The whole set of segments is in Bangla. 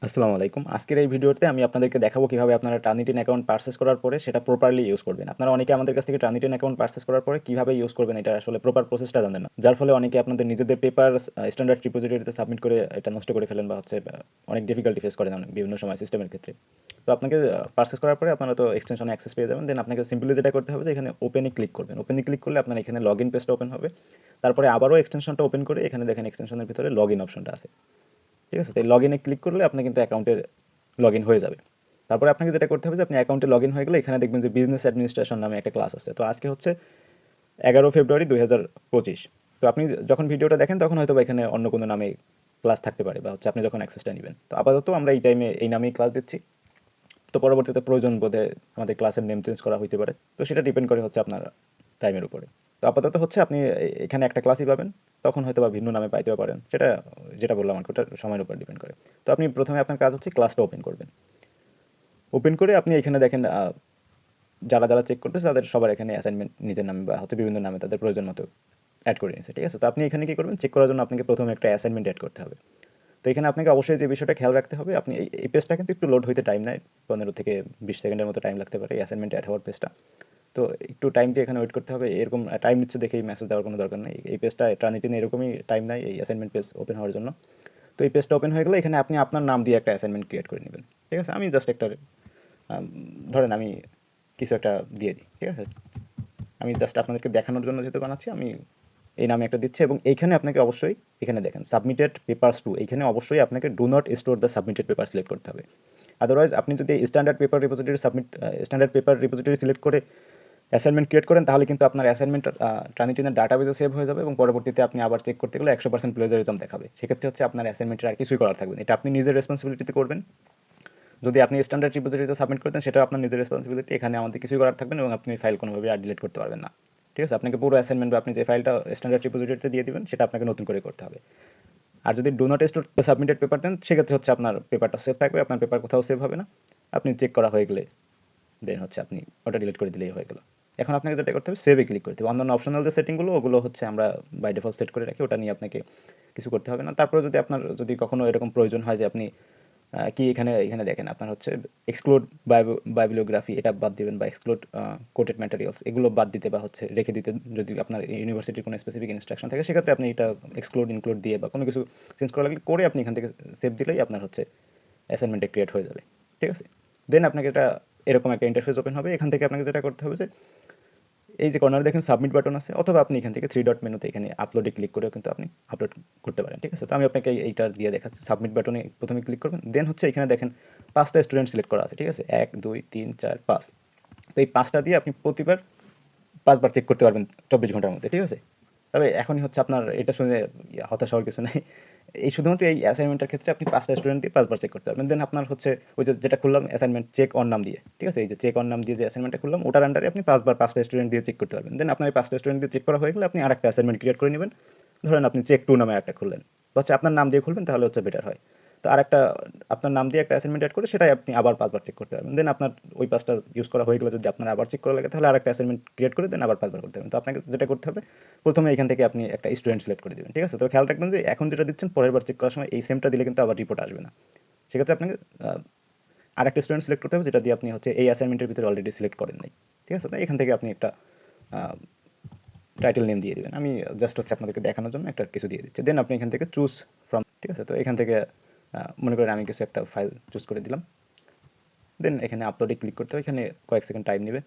আসসালামু আলাইকুম। আজকের এই ভিডিওতে আমি আপনাদেরকে দেখাবো কিভাবে আপনারা টার্নিটিন অ্যাকাউন্ট পারচেজ করার পরে সেটা প্রপারলি ইউজ করবেন। আপনারা অনেকে আমাদের কাছ থেকে টার্নিটিন অ্যাকাউন্ট পারচেজ করার পরে কিভাবে ইউজ করবেন এটা আসলে প্রপার প্রসেসটা জানেন না। যার ফলে অনেকে আপনাদের নিজেদের পেপার স্ট্যান্ডার্ড রিপোজিটরিতে সাবমিট করে এটা নষ্ট করে ফেলেন বা হচ্ছে অনেক ডিফিকাল্টি ফেস করেন অনেক বিভিন্ন সময় সিস্টেমের ক্ষেত্রে। তো আপনাকে পারচেজ করার পরে আপনারা তো এক্সটেনশনে অ্যাক্সেস পেয়ে যাবেন। দেন আপনাকে সিম্পলি যেটা করতে হবে যে এখানে ওপেনে ক্লিক করবেন। ওপেনে ক্লিক করলে আপনার এখানে লগইন পেজটা ওপেন হবে। তারপরে আবারও এক্সটেনশনটা ওপেন করে এখানে দেখেন এক্সটেনশনের ভিতরে লগইন অপশনটা আছে। ঠিক আছে? তো এই লগইনে ক্লিক করলে আপনি কিন্তু অ্যাকাউন্টে লগ ইন হয়ে যাবে। তারপরে আপনাকে যেটা করতে হবে যে আপনি অ্যাকাউন্টে লগ ইন হয়ে গেলে এখানে দেখবেন যে বিজনেস অ্যাডমিনিস্ট্রেশন নামে একটা ক্লাস আছে। তো আজকে হচ্ছে 11 ফেব্রুয়ারি 2025। তো আপনি যখন ভিডিওটা দেখেন তখন হয়তো বা এখানে অন্য কোনো নামে ক্লাস থাকতে পারে বা হচ্ছে আপনি যখন অ্যাক্সেসটা নেবেন। তো আপাতত আমরা এই টাইমে এই নামেই ক্লাস দিচ্ছি। তো পরবর্তীতে প্রয়োজন বোধে আমাদের ক্লাসের নেম চেঞ্জ করা হইতে পারে। তো সেটা ডিপেন্ড করে হচ্ছে আপনার টাইমের উপরে। তো আপাতত হচ্ছে আপনি এখানে একটা ক্লাসই পাবেন। তখন হয়তো বা ভিন্ন নামে পাইতেও পারেন। সেটা যেটা বললাম আরকি ওটা সময়ের উপর ডিপেন্ড করে। তো আপনি প্রথমে আপনার কাজ হচ্ছে ক্লাসটা ওপেন করবেন। ওপেন করে আপনি এখানে দেখেন যারা চেক করতেছে তাদের সবার এখানে অ্যাসাইনমেন্ট নিজের নামে বা হচ্ছে বিভিন্ন নামে তাদের প্রয়োজন মতো অ্যাড করে নিয়েছে। ঠিক আছে? তো আপনি এখানে কি করবেন? চেক করার জন্য আপনাকে প্রথমে একটা অ্যাসাইনমেন্ট এড করতে হবে। তো এখানে আপনাকে অবশ্যই যে বিষয়টা খেয়াল রাখতে হবে, আপনি এই পেজটা কিন্তু একটু লোড হইতে টাইম নেয়। 15 থেকে 20 সেকেন্ডের মতো টাইম লাগতে পারে এই অ্যাসাইনমেন্ট এড হওয়ার পেজটা। তো একটু টাইম দিয়ে এখানে ওয়েট করতে হবে। এরকম টাইম নিচ্ছে দেখেই মেসেজ দেওয়ার কোনো দরকার নেই। এই পেজটা টার্নিটিনে এরকমই টাইম নেয় এই অ্যাসাইনমেন্ট পেজ ওপেন হওয়ার জন্য। তো এই পেজটা ওপেন হয়ে গেলে এখানে আপনি আপনার নাম দিয়ে একটা অ্যাসাইনমেন্ট ক্রিয়েট করে নেবেন। ঠিক আছে? আমি জাস্ট একটা আম ধরেন আমি কিছু একটা দিয়ে দিই। ঠিক আছে? আমি জাস্ট আপনাদেরকে দেখানোর জন্য যেহেতু বানাচ্ছি আমি এই নামে একটা দিচ্ছি এবং এইখানে আপনাকে অবশ্যই এখানে দেখেন সাবমিটেড পেপারস টু এইখানে অবশ্যই আপনাকে do not store the submitted paper select করতে হবে। আদারওয়াইজ আপনি যদি স্ট্যান্ডার্ড পেপার রিপোজিটরি সিলেক্ট করে অ্যাসাইনমেন্ট ক্রিয়েট করেন তাহলে কিন্তু আপনার অ্যাসাইনমেন্ট ট্রানজিটিনের ডাটাবেজে সেভ হয়ে যাবে এবং পরবর্তীতে আপনি আবার চেক করতে গেলে 100% প্লেজারিজম দেখাবে। সেক্ষেত্রে হচ্ছে আপনার অ্যাসাইনমেন্টের আর কিছুই করার থাকবে না। এটা আপনি নিজের রেসপন্সিবিলিটিতে করবেন। যদি আপনি স্ট্যান্ডার্ড রিপোজিটরিতে সাবমিট করে দেন সেটাও আপনার নিজের রেসপন্সিবিলিটি। এখানে আমাদের কিছুই করার থাকবে না এবং আপনি ফাইল কোনোভাবে আর ডিলিট করতে পারবেন না। ঠিক আছে? আপনাকে পুরো অ্যাসাইনমেন্ট বা আপনি যে ফাইলটা স্ট্যান্ডার্ড রিপোজিটরিতে দিয়ে দিবেন সেটা আপনাকে নতুন করে করতে হবে। আর যদি do not store submitted paper then সেক্ষেত্রে হচ্ছে আপনার পেপারটা সেভ থাকবে, আপনার পেপার কোথাও সেভ হবে না। আপনি চেক করা হয়ে গেলে দেন হচ্ছে আপনি ওটা ডিলিট করে দিলেই হয়ে গেল। এখন আপনাকে যেটা করতে হবে সেভে ক্লিক করতে হবে। অন্যান্য অপশনাল যে সেটিংগুলো ওগুলো হচ্ছে আমরা বাই ডিফল্ট সেট করে রাখি, ওটা নিয়ে আপনাকে কিছু করতে হবে না। তারপরে যদি আপনার যদি কখনো এরকম প্রয়োজন হয় যে আপনি কি এখানে এখানে দেখেন আপনার হচ্ছে এক্সক্লুড বায়োবিলিওগ্রাফি এটা বাদ দিবেন বা এক্সক্লুড কোটেড ম্যাটেরিয়ালস এগুলো বাদ দিতে বা হচ্ছে রেখে দিতে যদি আপনার ইউনিভার্সিটির কোনো স্পেসিফিক ইনস্ট্রাকশন থাকে সেক্ষেত্রে আপনি এটা ইনক্লুড দিয়ে বা কোনো কিছু চেঞ্জ করা লাগলে করে আপনি এখান থেকে সেভ দিলেই আপনার হচ্ছে অ্যাসাইনমেন্টে ক্রিয়েট হয়ে যাবে। ঠিক আছে? দেন আপনাকে এটা এরকম একটা ইন্টারফেস ওপেন হবে। এখান থেকে আপনাকে যেটা করতে হবে যে এই যে কর্নারে দেখেন সাবমিট বাটন আছে অথবা আপনি এখান থেকে থ্রি ডট মেনুতে এখানে আপলোডে ক্লিক করেও কিন্তু আপনি আপলোড করতে পারেন। ঠিক আছে? তো আমি আপনাকে এইটা দিয়ে দেখাচ্ছি। সাবমিট বাটনে প্রথমে ক্লিক করবেন। দেন হচ্ছে এখানে দেখেন 5টা স্টুডেন্ট সিলেক্ট করা আছে। ঠিক আছে? 1 2 3 4 5। তো এই 5টা দিয়ে আপনি প্রতিবার 5 বার চেক করতে পারবেন 24 ঘন্টার মধ্যে। ঠিক আছে? তবে এখনই হচ্ছে আপনার এটা শুনে হতাশ হওয়ার কিছু নাই। এই শুধুমাত্র এই অ্যাসাইনমেন্টের ক্ষেত্রে আপনি 5টা স্টুডেন্ট দিয়ে 5 বার চেক করতে পারবেন। দেন আপনার হচ্ছে ওই যে যেটা খুললাম অ্যাসাইনমেন্ট চেক অন নাম দিয়ে। ঠিক আছে? এই যে চেক অন নাম দিয়ে যে অ্যাসাইনমেন্টটা খুললাম ওটার আন্ডারে আপনি 5 বার 5টা স্টুডেন্ট দিয়ে চেক করতে পারবেন। দেন আপনার এই 5টা স্টুডেন্ট দিয়ে চেক করা হয়ে গেলে আপনি আরেকটা অ্যাসাইনমেন্ট ক্রিয়েট করে নেবেন। ধরেন আপনি চেক 2 নামে একটা খুললেন। তো হচ্ছে আপনার নাম দিয়ে খুলবেন তাহলে হচ্ছে বেটার হয়। তো আরেকটা আপনার নাম দিয়ে একটা অ্যাসাইনমেন্ট এড করে সেটাই আপনি আবার 5 বার চেক করতে পারবেন। দেন আপনার ওই 5টা ইউজ করা হয়ে গেলে যদি আপনার আবার চেক করা লাগে তাহলে আরেকটা অ্যাসাইনমেন্ট ক্রিয়েট করে দেন আবার 5 বার করতে পারবেন। তো আপনাকে যেটা করতে হবে প্রথমে এখান থেকে আপনি একটা স্টুডেন্ট সিলেক্ট করে দিবেন। ঠিক আছে? তো খেয়াল রাখবেন যে এখন যেটা দিচ্ছেন পরের বার চেক করার সময় এই সেমটা দিলে কিন্তু আবার রিপোর্ট আসবে না। সেক্ষেত্রে আপনাকে আরেকটা স্টুডেন্ট সিলেক্ট করতে হবে যেটা দিয়ে আপনি হচ্ছে এই অ্যাসাইনমেন্টের ভিতরে অলরেডি সিলেক্ট করেন নাই। ঠিক আছে? তো এখান থেকে আপনি একটা টাইটেল নেম দিয়ে দিবেন। আমি জাস্ট হচ্ছে আপনাদেরকে দেখানোর জন্য একটা কিছু দিয়ে দিচ্ছি। দেন আপনি এখান থেকে চুজ ফ্রম। ঠিক আছে? তো এখান থেকে মনে করেন আমি কিছু একটা ফাইল চুজ করে দিলাম। দেন এখানে আপলোডে ক্লিক করতে হবে। এখানে কয়েক সেকেন্ড টাইম নেবে।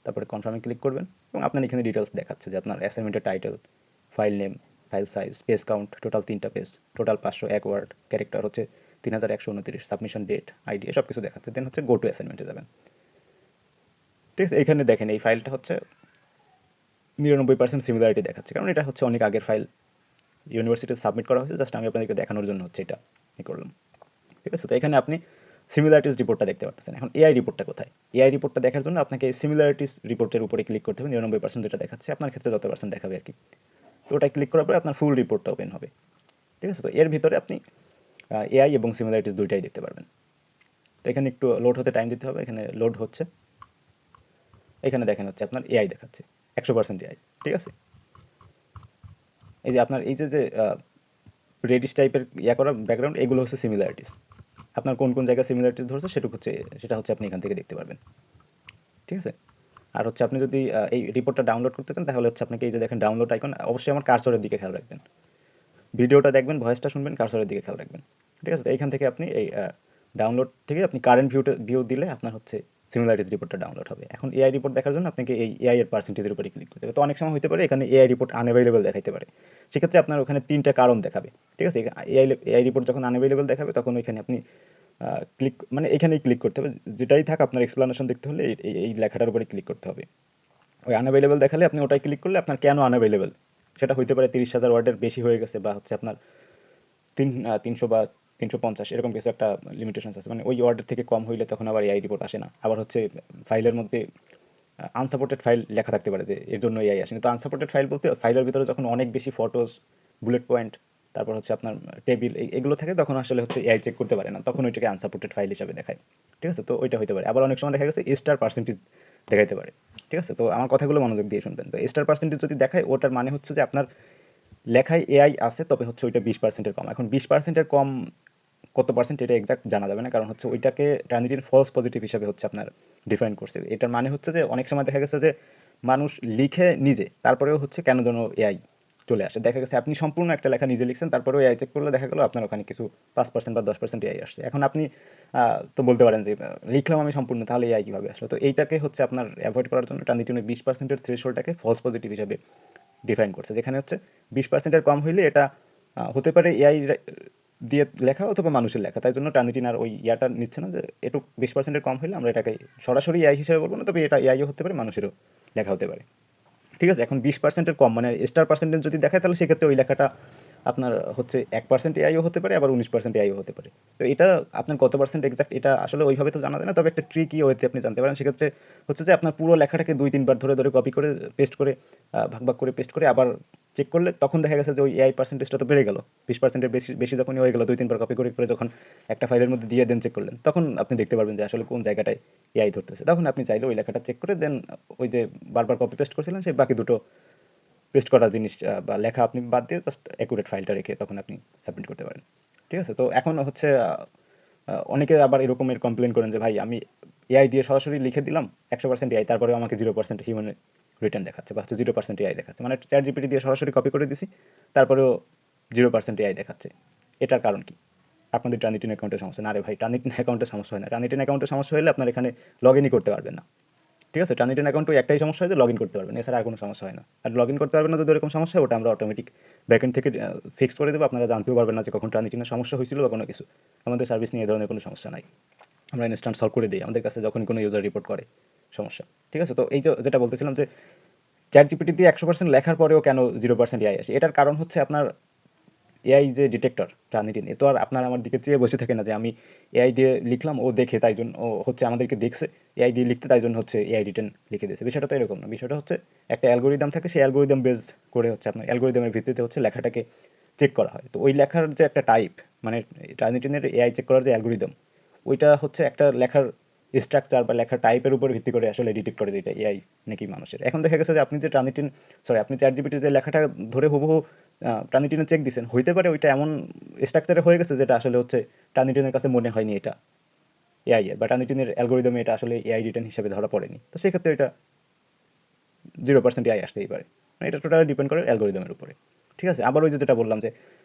তারপরে কনফার্মে ক্লিক করবেন এবং আপনার এখানে ডিটেলস দেখাচ্ছে যে আপনার অ্যাসাইনমেন্টের title, file name, file size, page count, total 3টা পেজ, টোটাল 501 ওয়ার্ড, ক্যারেক্টার হচ্ছে 3129, সাবমিশন ডেট, আইডি সব কিছু দেখাচ্ছে। দেন হচ্ছে গো টু অ্যাসাইনমেন্টে যাবেন। ঠিক আছে? এখানে দেখেন এই ফাইলটা হচ্ছে 99% সিমিলারিটি দেখাচ্ছে কারণ এটা হচ্ছে অনেক আগের ফাইল ইউনিভার্সিটিতে সাবমিট করা হয়েছে। জাস্ট আমি আপনাদেরকে দেখানোর জন্য হচ্ছে এটা করলাম। ঠিক আছে? তো এখানে আপনি সিমিলারিটিস রিপোর্টটা দেখতে পাচ্ছেন। এখন এআই রিপোর্টটা কোথায়? এআই রিপোর্টটা দেখার জন্য আপনাকে সিমিলারিটিস রিপোর্টের উপরে ক্লিক করতে হবে। 99% যেটা দেখাচ্ছে আপনার ক্ষেত্রে যত পার্সেন্ট দেখাবে আর কি। তো ওটা ক্লিক করার পরে আপনার ফুল রিপোর্টটা ওপেন হবে। ঠিক আছে? তো এর ভিতরে আপনি এআই এবং সিমিলারিটিস দুইটাই দেখতে পারবেন। তো এখানে একটু লোড হতে টাইম দিতে হবে। এখানে লোড হচ্ছে। এখানে দেখেন হচ্ছে আপনার এআই দেখাচ্ছে 100% এআই। ঠিক আছে? এই যে আপনার এই যে রেডিশ টাইপের করা ব্যাকগ্রাউন্ড, এগুলো হচ্ছে সিমিলারিটিস। আপনার কোন কোন জায়গায় সিমিলারিটিস ধরছে সেটা হচ্ছে আপনি এখান থেকে দেখতে পারবেন। ঠিক আছে? আর হচ্ছে আপনি যদি এই রিপোর্টটা ডাউনলোড করতে চান তাহলে হচ্ছে আপনাকে এই যে দেখেন ডাউনলোড আইকন, অবশ্যই আমার কার্সরের দিকে খেয়াল রাখবেন। ভিডিওটা দেখবেন, ভয়েসটা শুনবেন, কার্সরের দিকে খেয়াল রাখবেন। ঠিক আছে? তো এইখান থেকে আপনি এই ডাউনলোড থেকে আপনি কারেন্ট ভিউ দিলে আপনার হচ্ছে সিমিলারিটিস রিপোর্টটা ডাউনলোড হবে। এখন এআই রিপোর্ট দেখার জন্য আপনাকে এই এআই এর পার্সেন্টেজের উপরে ক্লিক করতে হবে। তো অনেক সময় হতে পারে এখানে এআই রিপোর্ট আনঅ্যাভেলেবল দেখাইতে পারে। সেক্ষেত্রে আপনার ওখানে 3টা কারণ দেখাবে। ঠিক আছে? এআই রিপোর্ট যখন আনঅ্যাভেলেবল দেখাবে তখন ওইখানে আপনি ক্লিক মানে এখানেই ক্লিক করতে হবে। যেটাই থাক আপনার এক্সপ্লানেশন দেখতে হলে এই লেখাটার উপরে ক্লিক করতে হবে। ওই আনঅ্যাভেলেবল দেখালে আপনি ওটাই ক্লিক করলে আপনার কেন আনঅ্যাভেলেবল সেটা হইতে পারে 30,000 ওয়ার্ডের বেশি হয়ে গেছে, বা হচ্ছে আপনার 300 বা 350 এরকম কিছু একটা লিমিটেশনস আছে, মানে ওই ওয়ার্ডের থেকে কম হইলে তখন আবার এআই রিপোর্ট আসে না। আবার হচ্ছে ফাইলের মধ্যে আনসাপোর্টেড ফাইল লেখা থাকতে পারে যে এর জন্য এআই আসেনি। তো আনসাপোর্টেড ফাইল বলতে ফাইলের ভিতরে যখন অনেক বেশি ফটোস, বুলেট পয়েন্ট, তারপর হচ্ছে আপনার টেবিল এগুলো থাকে, তখন আসলে হচ্ছে এআই চেক করতে পারে না, তখন ওইটাকে আনসাপোর্টেড ফাইল হিসাবে দেখায়। ঠিক আছে? তো ওইটা হইতে পারে। আবার অনেক সময় দেখা গেছে স্টার পার্সেন্টেজ দেখাইতে পারে। ঠিক আছে? তো আমার কথাগুলো মনোযোগ দিয়ে শুনবেন। তো স্টার পার্সেন্টেজ যদি দেখায়, ওটার মানে হচ্ছে যে আপনার লেখায় এআই আছে, তবে হচ্ছে ওইটা 20%-এর কম। এখন 20%-এর কম কত পার্সেন্ট এটা এক্সাক্ট জানা যাবে না, কারণ হচ্ছে ওইটাকে ট্রানজিটিভ ফলস পজিটিভ হিসাবে হচ্ছে আপনার ডিফাইন করছে। এটার মানে হচ্ছে যে অনেক সময় দেখা গেছে যে মানুষ লিখে নিজে, তারপরেও হচ্ছে কেন যেন এআই চলে আসে। দেখা গেছে আপনি সম্পূর্ণ একটা লেখা নিজে লিখছেন, তারপরেও এআই চেক করলে দেখা গেল আপনার ওখানে কিছু 5% বা 10% এআই আসছে। এখন আপনি তো বলতে পারেন যে লিখলাম আমি সম্পূর্ণ, তাহলে এআই কিভাবে আসলো? তো এইটাকে হচ্ছে আপনার অ্যাভয়েড করার জন্য ট্রানজিটিভের 20%-এর থ্রেশহোল্ডটাকে ফলস পজিটিভ হিসাবে ডিফাইন করছে, যেখানে হচ্ছে 20%-এর কম হইলে এটা হতে পারে এআই দিয়ে লেখা অথবা মানুষের লেখা। তাই জন্য টার্নিটিন আর ওই ইয়াটা নিচ্ছে না যে একটু 20%-এর কম হইলে আমরা এটাকে সরাসরি এআই হিসেবে বলবো না, তবে এটা এআইও হতে পারে, মানুষেরও লেখা হতে পারে। ঠিক আছে? এখন 20%-এর কম মানে স্টার পার্সেন্টেজ যদি দেখায়, তাহলে সেক্ষেত্রে ওই লেখাটা আপনার হচ্ছে 1% এআইও হতে পারে, আবার 19% এআইও হতে পারে। তো এটা আপনার কত পার্সেন্ট এক্সাক্ট এটা আসলে ওইভাবে তো জানা যায় না, তবে একটা ট্রিকি ওয়েতে আপনি জানতে পারেন। সেক্ষেত্রে হচ্ছে যে আপনার পুরো লেখাটাকে 2-3 বার ধরে ধরে কপি করে পেস্ট করে ভাগ ভাগ করে পেস্ট করে আবার চেক করলে তখন দেখা গেছে যে ওই এআই পার্সেন্টেজটা তো বেড়ে গেল। 20%-এর বেশি বেশি যখনই হয়ে গেল, 2-3 বার কপি করে করে যখন একটা ফাইলের মধ্যে দিয়ে দেন চেক করলেন, তখন আপনি দেখতে পারবেন যে আসলে কোন জায়গাটায় এআই ধরতেছে। তখন আপনি চাইলে ওই লেখাটা চেক করে দেন ওই যে বারবার কপি পেস্ট করছিলেন সেই বাকি দুটো পেস্ট করা জিনিস বা লেখা আপনি বাদ দিয়ে জাস্ট অ্যাকুরেট ফাইলটা রেখে তখন আপনি সাবমিট করতে পারেন। ঠিক আছে? তো এখন হচ্ছে অনেকে আবার এরকমের কমপ্লেন করেন যে ভাই আমি এআই দিয়ে সরাসরি লিখে দিলাম 100% এআই, তারপরে আমাকে 0% হিউম্যান রিটার্ন দেখাচ্ছে, বা হচ্ছে 0% এআই দেখাচ্ছে, মানে চ্যাট জিপিটি দিয়ে সরাসরি কপি করে দিছি, তারপরেও 0% এআই দেখাচ্ছে। এটার কারণ কি? আপনাদের টার্নিটিন অ্যাকাউন্টের সমস্যা না রে ভাই, টার্নিটিন অ্যাকাউন্টের সমস্যা হয় না। টার্নিটিন অ্যাকাউন্টের সমস্যা হলে আপনার এখানে লগ ইনই করতে পারবেন না। ঠিক আছে? ট্রানজিশন অ্যাকাউন্টে একটাই সমস্যা হয় যে লগ ইন করতে পারবেন, এছাড়া আর কোনো সমস্যা হয় না। আর লগ ইন করতে পারবেন না যদি এরকম সমস্যা হয়, ওটা আমরা অটোমেটিক ব্যাকএন্ড থেকে ফিক্স করে দেবো। আপনারা জানতেও পারবেন না যে কখন ট্রানজিশনের সমস্যা হয়েছিল বা কোনো কিছু। আমাদের সার্ভিস নিয়ে এই ধরনের কোনো সমস্যা নাই। আমরা ইনস্ট্যান্ট সলভ করে দিই আমাদের কাছে যখন কোনো ইউজার রিপোর্ট করে সমস্যা। ঠিক আছে? তো এই যে যেটা বলতেছিলাম যে চ্যাট জিপিটি দিয়ে 100% লেখার পরেও কেন 0% এআই আসে, এটার কারণ হচ্ছে আপনার এআই যে ডিটেক্টর ট্রানজিটিন, এ তো আর আপনার আমার দিকে চেয়ে বসে থাকে না যে আমি এআই দিয়ে লিখলাম ও দেখে তাই জন্য ও হচ্ছে আমাদেরকে দেখছে এআই দিয়ে লিখতে, তাই জন্য হচ্ছে এআই রিটার্ন লিখে দিয়েছে। বিষয়টা তো এরকম না। বিষয়টা হচ্ছে একটা অ্যালগোরিদম থাকে, সেই অ্যালগোরিদম বেস করে হচ্ছে আপনার অ্যালগোরিদমের ভিত্তিতে হচ্ছে লেখাটাকে চেক করা হয়। তো ওই লেখার যে একটা টাইপ, মানে ট্রানজিটিনের এআই চেক করার যে অ্যালগোরিদম, ওইটা হচ্ছে একটা লেখার স্ট্রাকচার বা লেখার টাইপের উপর ভিত্তি করে আসলে ডিটেক্ট করে যে এটা এআই নাকি মানুষের। এখন দেখা গেছে যে আপনি যে ট্রানজিটিন সরি আপনি চ্যাট জিপিটির যে লেখাটা ধরে হুবহু ট্রানজিটিনে চেক দিচ্ছেন, হইতে পারে ওইটা এমন স্ট্রাকচারে হয়ে গেছে যেটা আসলে হচ্ছে ট্রানজিটিনের কাছে মনে হয়নি এটা এআই এর, বা ট্রানজিটিনের অ্যালগোরিদমে এটা আসলে এআই রিটার্ন হিসেবে ধরা পড়েনি। তো সেক্ষেত্রে এটা 0% এআই আসতেই পারে। মানে এটা টোটালি ডিপেন্ড করে অ্যালগোরিদমের উপরে। ঠিক আছে? আবার ওই যে যেটা বললাম যে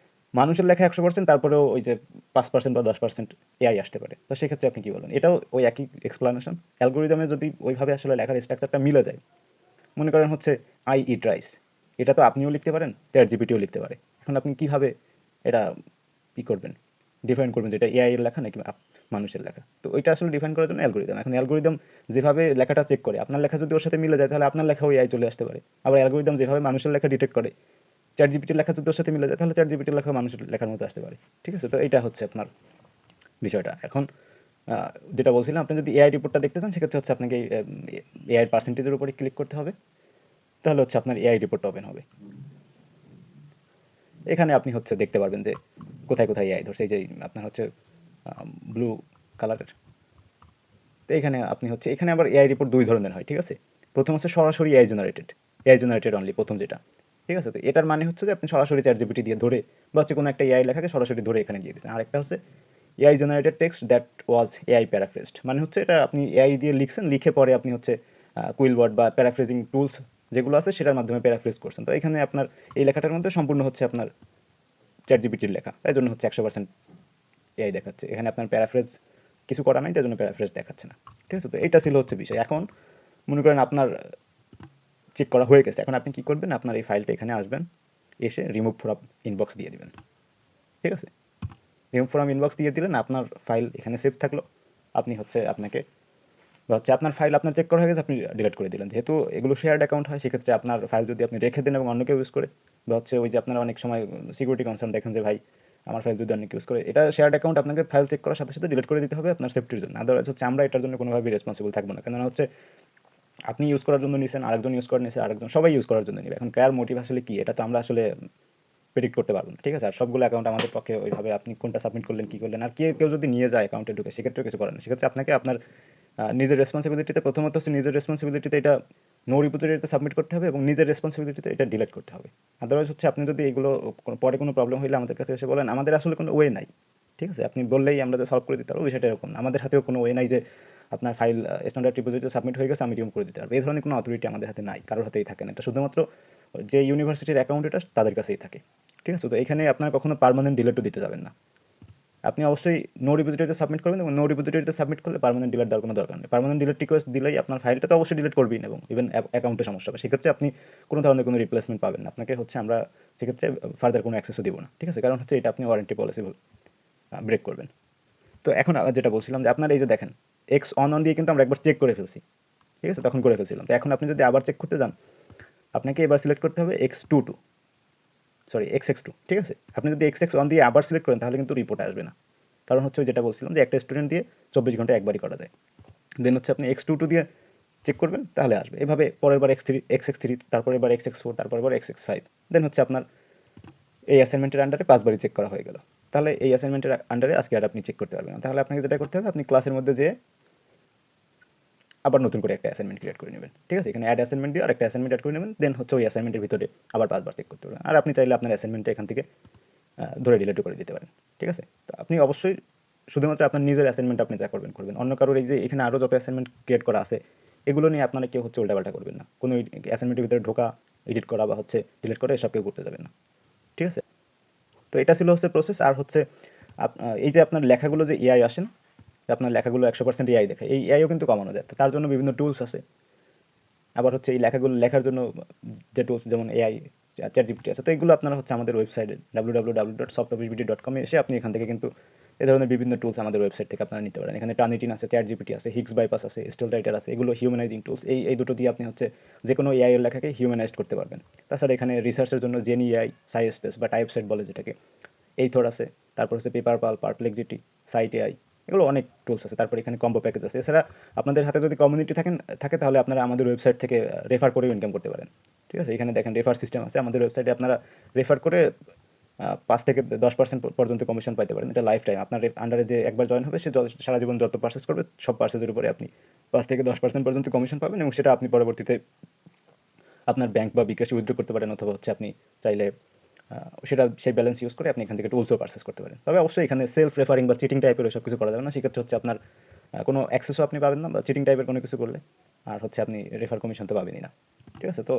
মানুষের লেখা 100%, তারপরেও ওই যে 5% বা 10% এআই আসতে পারে। তো সেক্ষেত্রে আপনি কি বলেন? এটাও ওই একই এক্সপ্লানেশন। অ্যালগোরিদমে যদি ওইভাবে আসলে লেখার স্ট্রাকচারটা মিলে যায়, মনে করেন হচ্ছে আই ইট রাইস, এটা তো আপনিও লিখতে পারেন, চ্যাট জিপিটিও লিখতে পারে। এখন আপনি কিভাবে এটা ই করবেন, ডিফাইন করবেন যে এটা এআই এর লেখা নাকি মানুষের লেখা? তো ওইটা আসলে ডিফাইন করার জন্য অ্যালগোরিদম। এখন অ্যালগোরিদম যেভাবে লেখাটা চেক করে, আপনার লেখা যদি ওর সাথে মিলে যায় তাহলে আপনার লেখাও এআই চলে আসতে পারে। আবার অ্যালগোরিদম যেভাবে মানুষের লেখা ডিটেক্ট করে, চ্যাট জিপিটির লেখা যদি ওর সাথে মিলে যায় তাহলে চ্যাট জিপিটির লেখা মানুষের লেখার মতো আসতে পারে। ঠিক আছে? তো এইটা হচ্ছে আপনার বিষয়টা। এখন যেটা বলছিলাম, আপনি যদি এআই রিপোর্টটা দেখতে চান সেক্ষেত্রে হচ্ছে আপনাকে এআই পার্সেন্টেজের উপরে ক্লিক করতে হবে, তাহলে হচ্ছে আপনার এআই রিপোর্টটা ওপেন হবে। এখানে আপনি হচ্ছে দেখতে পারবেন যে কোথায় কোথায় এআই ধরছে। এই যে আপনার হচ্ছে ব্লু কালারের, তো এখানে আপনি হচ্ছে আবার এআই রিপোর্ট দুই ধরনের হয়। ঠিক আছে? প্রথম হচ্ছে সরাসরি এআই জেনারেটেড অনলি, প্রথম যেটা। ঠিক আছে? তো এটার মানে হচ্ছে যে আপনি সরাসরি চ্যাট জিপিটি দিয়ে ধরে বা হচ্ছে কোনো একটা এআই লেখাকে সরাসরি ধরে এখানে দিয়ে দিচ্ছেন। আরেকটা হচ্ছে AI generated text that was AI paraphrased, মানে হচ্ছে এটা আপনি এআই দিয়ে লিখছেন, লিখে পরে আপনি হচ্ছে কুইলওয়ার্ড বা প্যারাফ্রেজিং টুলস যেগুলো আছে সেটার মাধ্যমে প্যারাফ্রেজ করছেন। তো এখানে আপনার এই লেখাটার মধ্যে সম্পূর্ণ হচ্ছে আপনার চ্যাট জিপিটির লেখা, তাই জন্য হচ্ছে 100% এআই দেখাচ্ছে। এখানে আপনার প্যারাফ্রেজ কিছু করা নাই, তাই জন্য প্যারাফ্রেজ দেখাচ্ছে না। ঠিক আছে? তো এটা ছিল হচ্ছে বিষয়। এখন মনে করেন আপনার চেক করা হয়ে গেছে, এখন আপনি কি করবেন, আপনার এই ফাইলটা এখানে আসবেন, এসে রিমুভ ফ্রম ইনবক্স দিয়ে দিবেন। ঠিক আছে? রিমুভ ফ্রম ইনবক্স দিয়ে দিলেন, আপনার ফাইল এখানে সেভ থাকলো। আপনি হচ্ছে আপনাকে বা হচ্ছে আপনার ফাইল আপনার চেক করা হয়ে গেছে, আপনি ডিলিট করে দিলেন। যেহেতু এগুলো শেয়ার্ড অ্যাকাউন্ট হয়, সেক্ষেত্রে আপনার ফাইল যদি আপনি রেখে দেন এবং অন্য কেউ ইউজ করে, বা হচ্ছে ওই যে আপনারা অনেক সময় সিকিউরিটি কনসার্ন দেখেন যে ভাই আমার ফাইল যদি অনেক ইউজ করে, এটা শেয়ার্ড অ্যাকাউন্ট, আপনাকে ফাইল চেক করার সাথে সাথে ডিলিট করে দিতে হবে আপনার সেফটির জন্য। আদারওয়াইজ হচ্ছে আমরা এটার জন্য কোনোভাবেই রেসপন্সিবল থাকবো না। কেননা হচ্ছে আপনি ইউজ করার জন্য নিছেন, আরেকজন ইউজ করে নিছে, আরেকজন, সবাই ইউজ করার জন্য নিবে। এখন কার মোটিভ আসলে কি, এটা তো আমরা আসলে প্রেডিক্ট করতে পারবো না। ঠিক আছে? আর সবগুলো অ্যাকাউন্ট আমাদের পক্ষে ওইভাবে আপনি কোনটা সাবমিট করলেন, কি করলেন, আর কেউ যদি নিয়ে যায় অ্যাকাউন্টে ঢুকে, সেক্ষেত্রে কিছু করেন না। সেক্ষেত্রে আপনাকে আপনার নিজের রেসপন্সিবিলিটিতে, প্রথমত হচ্ছে নিজের রেসপন্সিবিলিটিতে এটা নো রিপোজিটরিতে সাবমিট করতে হবে এবং নিজের রেসপন্সিবিলিটিতে এটা ডিলিট করতে হবে। আদারওয়াইজ হচ্ছে আপনি যদি এগুলো পরে কোনো প্রবলেম হইলে আমাদের কাছে এসে বলেন, আমাদের আসলে কোনো ওয়ে নাই। ঠিক আছে? আপনি বললেই আমরা যে সলভ করে দিতে পারবো, বিষয়টা এরকম না। আমাদের হাতেও কোনো ওয়ে নাই যে আপনার ফাইল স্ট্যান্ডার্ড রিপোজিটরিতে সাবমিট হয়ে গেছে আমি রিমুভ করে দিতে পারবো। এই ধরনের কোনো অথরিটি আমাদের হাতে নাই, কারোর হাতেই থাকে না। এটা শুধুমাত্র যে ইউনিভার্সিটির অ্যাকাউন্ট এটা তাদের কাছেই থাকে। ঠিক আছে? তো এখানে আপনার কখনো পার্মানেন্ট ডিলিটও দিতে যাবেন না। আপনি অবশ্যই নো রিপোজিটরিতে সাবমিট করবেন এবং নো রিপোজিটরিতে সাবমিট করলে পার্মানেন্ট ডিলিট দেওয়ার কোনো দরকার নেই। পার্মানেন্ট ডিলিট রিকোয়েস্ট দিলেই আপনার ফাইলটা তো অবশ্যই ডিলিট করবেন এবং ইভেন অ্যাকাউন্টে সমস্যা হবে। সেক্ষেত্রে আপনি কোনো ধরনের কোনো রিপ্লেসমেন্ট পাবেন না। আপনাকে হচ্ছে আমরা সেক্ষেত্রে ফার্দার কোনো অ্যাক্সেসও দিব না। ঠিক আছে? কারণ হচ্ছে এটা আপনি ওয়ারেন্টি পলিসি ব্রেক করবেন। তো এখন যেটা বলছিলাম যে আপনার এই যে দেখেন এক্স অন দিয়ে কিন্তু আমরা একবার চেক করে ফেলছি। ঠিক আছে? তখন করে ফেলছিলাম। তো এখন আপনি যদি আবার চেক করতে যান, আপনাকে এবার সিলেক্ট করতে হবে XX2, ঠিক আছে? আপনি যদি XX1 দিয়ে আবার সিলেক্ট করেন তাহলে কিন্তু রিপোর্ট আসবে না। কারণ হচ্ছে যেটা বলছিলাম যে একটা স্টুডেন্ট দিয়ে 24 ঘন্টা একবারই করা যায়। দেন হচ্ছে আপনি X22 দিয়ে চেক করবেন তাহলে আসবে। এভাবে পরের বার XX3, তারপরের বার XX4, তারপরের বার XX5। দেন হচ্ছে আপনার এই অ্যাসাইনমেন্টের আন্ডারে 5বারই চেক করা হয়ে গেল। তাহলে এই অ্যাসাইনমেন্টের আন্ডারে আজকে আর আপনি চেক করতে পারবেন না। তাহলে আপনাকে যেটা করতে হবে, আপনি ক্লাসের মধ্যে যেয়ে আবার নতুন করে একটা অ্যাসাইনমেন্ট ক্রিয়েট করে নেবেন। ঠিক আছে? এখানে অ্যাড অ্যাসাইনমেন্ট দিয়ে আরেকটা অ্যাসাইনমেন্ট অ্যাড করে নেবেন। দেন হচ্ছে ওই অ্যাসাইনমেন্টের ভিতরে আবার 5বার চেক করতে পারবেন। আর আপনি চাইলে আপনার অ্যাসাইনমেন্টটা এখান থেকে ধরে ডিলিটও করে দিতে পারেন। ঠিক আছে? তো আপনি অবশ্যই শুধুমাত্র আপনার নিজের অ্যাসাইনমেন্ট আপনি যা করবেন। অন্য কারোর এই যে এখানে আরও যত অ্যাসাইনমেন্ট ক্রিয়েট করা আছে, এগুলো নিয়ে আপনারা কেউ হচ্ছে উল্টাপাল্টা করবেন না। কোনো অ্যাসাইনমেন্টের ভিতরে ঢোকা, এডিট করা বা হচ্ছে ডিলিট করা এসব কেউ করতে যাবেন না। ঠিক আছে? তো এটা ছিল হচ্ছে প্রসেস। আর হচ্ছে এই যে আপনার লেখাগুলো যে এআই আসেন, আপনার লেখাগুলো 100% এআই দেখে, এই এআইও কিন্তু কমানো যায়। তো তার জন্য বিভিন্ন টুলস আছে। আবার হচ্ছে এই লেখাগুলো লেখার জন্য যে টুলস যেমন এআই, চ্যাট জিপিটি আছে, তো এগুলো আপনারা হচ্ছে আমাদের ওয়েবসাইটে www.softofficebd.com এ এসে আপনি এখান থেকে কিন্তু এ ধরনের বিভিন্ন টুলস আমাদের ওয়েবসাইট থেকে আপনারা নিতে পারেন। এখানে টার্নিটিন আছে, চ্যাট জিপিটি আছে, হিগস বাইপাস আছে, স্টেল রাইটার আছে। এগুলো হিউম্যানাইজিং টুলস। এই দুটো দিয়ে আপনি হচ্ছে যে কোনো এআই এর লেখাকে হিউম্যানাইজড করতে পারবেন। তাছাড়া এখানে রিসার্চের জন্য জেনি এআই, সাইস্পেস বা টাইপসেট বলে যেটাকে, এইথর আছে। তারপর হচ্ছে পেপারপাল, পারপ্লেক্সিটি, সাইট এআই, এগুলো অনেক টুলস আছে। তারপর এখানে কম্বো প্যাকেজ আছে। এছাড়া আপনাদের হাতে যদি কমিউনিটি থাকে তাহলে আপনারা আমাদের ওয়েবসাইট থেকে রেফার করেও ইনকাম করতে পারেন। ঠিক আছে? এখানে দেখেন রেফার সিস্টেম আছে। আমাদের ওয়েবসাইটে আপনারা রেফার করে 5 থেকে 10% পর্যন্ত কমিশন পাইতে পারেন। এটা লাইফ টাইম। আপনার আন্ডারে যে একবার জয়েন হবে সে সারা জীবন যত পারচেস করবে সব পারচেসের উপরে আপনি 5 থেকে 10% পর্যন্ত কমিশন পাবেন এবং সেটা আপনি পরবর্তীতে আপনার ব্যাংক বা বিকাশে উইথড্র করতে পারেন, অথবা হচ্ছে আপনি চাইলে সেটা সেই ব্যালেন্স ইউজ করে আপনি এখান থেকে টুলসও পারচেস করতে পারেন। তবে অবশ্যই এখানে সেলফ রেফারিং বা চিটিং টাইপের ওইসব কিছু করা যাবে না। সেক্ষেত্রে হচ্ছে আপনার কোনো অ্যাক্সেসও আপনি পাবেন না বা চিটিং টাইপের কোনো কিছু করলে। আর হচ্ছে আপনি রেফার কমিশন তো পাবেনই না। ঠিক আছে? তো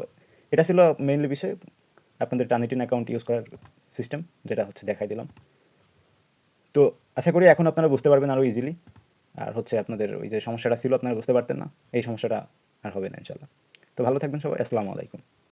এটা ছিল মেইনলি বিষয়, আপনাদের টার্নিটিন অ্যাকাউন্ট ইউজ করার সিস্টেম, যেটা হচ্ছে দেখাই দিলাম। তো আশা করি এখন আপনারা বুঝতে পারবেন আরও ইজিলি। আর হচ্ছে আপনাদের ওই যে সমস্যাটা ছিল আপনারা বুঝতে পারতেন না, এই সমস্যাটা আর হবে না ইনশাল্লাহ। তো ভালো থাকবেন সবাই। আসসালামু আলাইকুম।